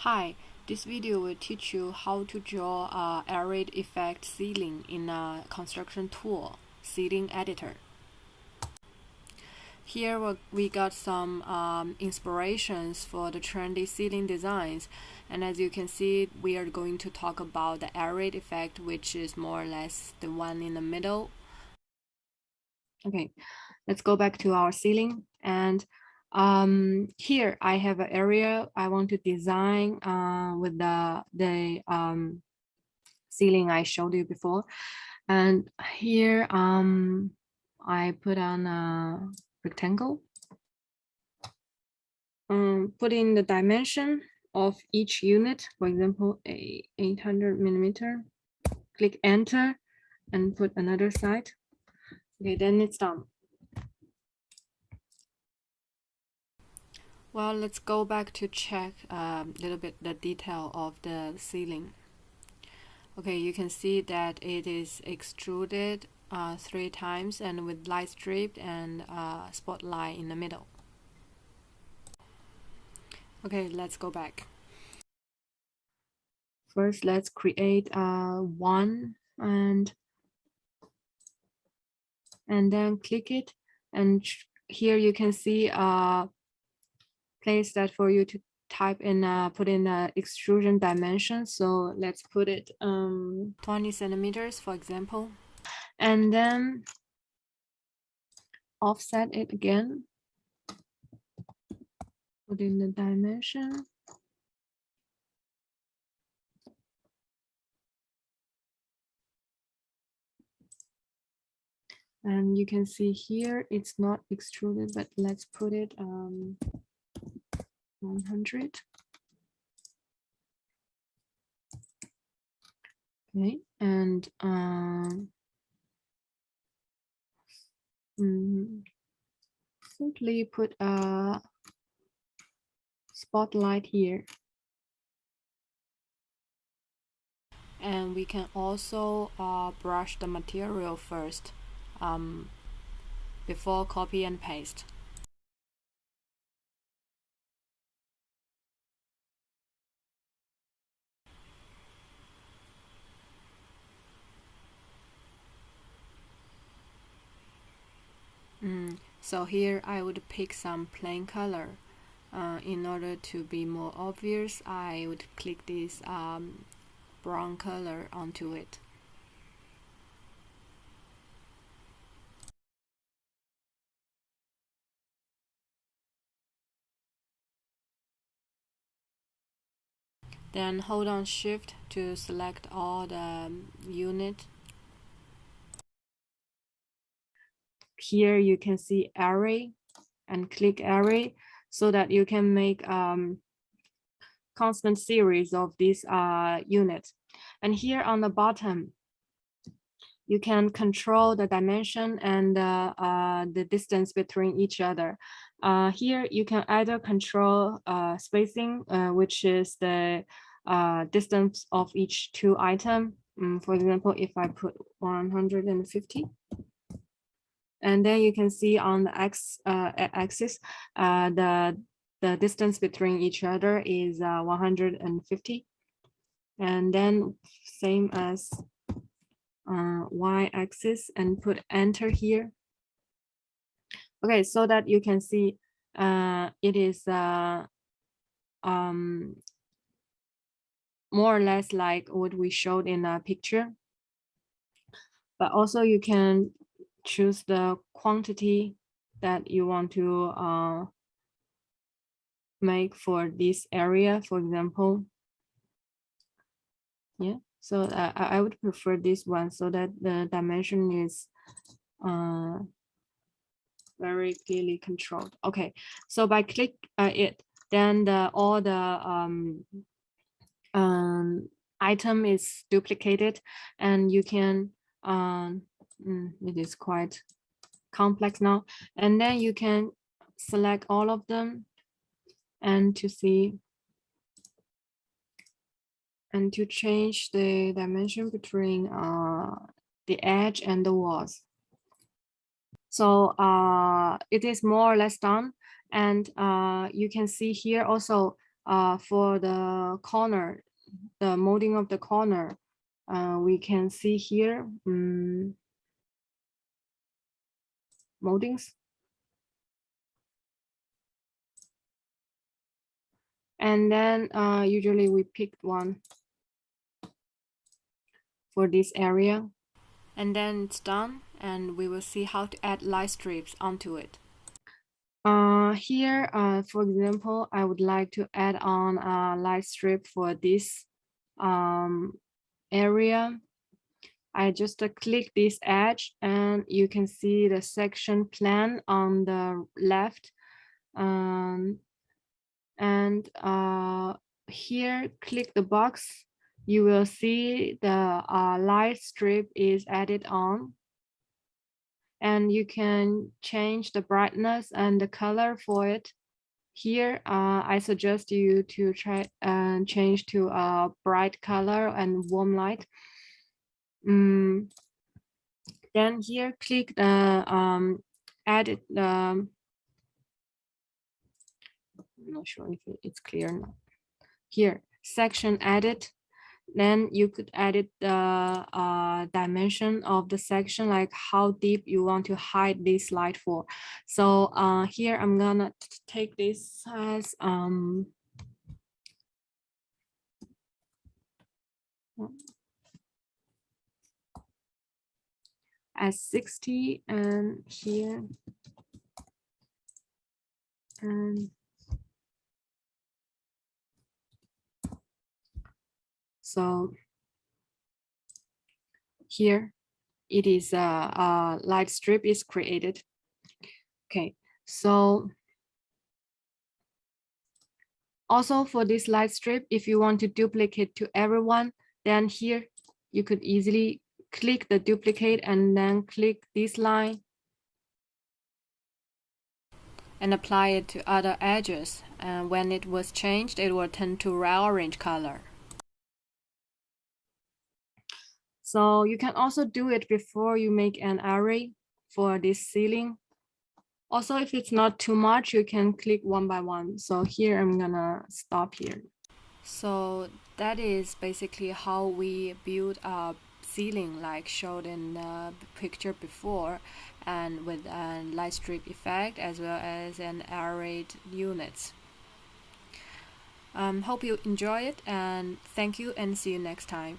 Hi, this video will teach you how to draw a array effect ceiling in a construction tool, Ceiling Editor. Here we got some inspirations for the trendy ceiling designs, and as you can see, we are going to talk about the array effect, which is more or less the one in the middle. Okay, let's go back to our ceiling, and here I have an area I want to design with the ceiling I showed you before, and here I put on a rectangle, put in the dimension of each unit, for example, a 800 millimeter, click enter and put another side. Okay, then it's done. Well, let's go back to check a little bit the detail of the ceiling. Okay, you can see that it is extruded 3 times and with light strip and spotlight in the middle. Okay, let's go back. First, let's create one and then click it, and here you can see place that for you to type in put in the extrusion dimension. So let's put it 20 centimeters, for example, and then offset it again, put in the dimension, and you can see here it's not extruded, but let's put it 100. Okay, and simply put a spotlight here. And we can also brush the material first before copy and paste. So here I would pick some plain color. In order to be more obvious, I would click this brown color onto it. Then hold on Shift to select all the unit. Here you can see array and click array so that you can make constant series of these units. And here on the bottom, you can control the dimension and the distance between each other. Here you can either control spacing, which is the distance of each 2 items. For example, if I put 150, and then you can see on the axis, the distance between each other is 150, and then same as y-axis, and put enter here. Okay, so that you can see it is more or less like what we showed in the picture, but also you can choose the quantity that you want to make for this area, for example. Yeah, so I would prefer this one so that the dimension is very clearly controlled. Okay, so by click it, then all the item is duplicated, and you can it is quite complex now, and then you can select all of them and to see and to change the dimension between the edge and the walls. So it is more or less done, and you can see here also For the corner, the molding of the corner, we can see here moldings. And then usually we pick one for this area. And then it's done, and we will see how to add light strips onto it. Here, for example, I would like to add on a light strip for this area. I just click this edge, and you can see the section plan on the left. And here, click the box. You will see the light strip is added on. And you can change the brightness and the color for it. Here, I suggest you to try and change to a bright color and warm light. Then here, click the edit. I'm not sure if it's clear now. Here, section edit. Then you could edit the dimension of the section, like how deep you want to hide this light for. So here I'm gonna take this as 60, and here, and so here it is a light strip is created. Okay, so also for this light strip, if you want to duplicate to everyone, then here you could easily click the duplicate and then click this line and apply it to other edges. And when it was changed, it will turn to red orange color. So you can also do it before you make an array for this ceiling. Also, if it's not too much, you can click one by one. So here I'm gonna stop here. So that is basically how we build a ceiling like showed in the picture before, and with a light strip effect as well as an arrayed units. Hope you enjoy it, and thank you, and see you next time.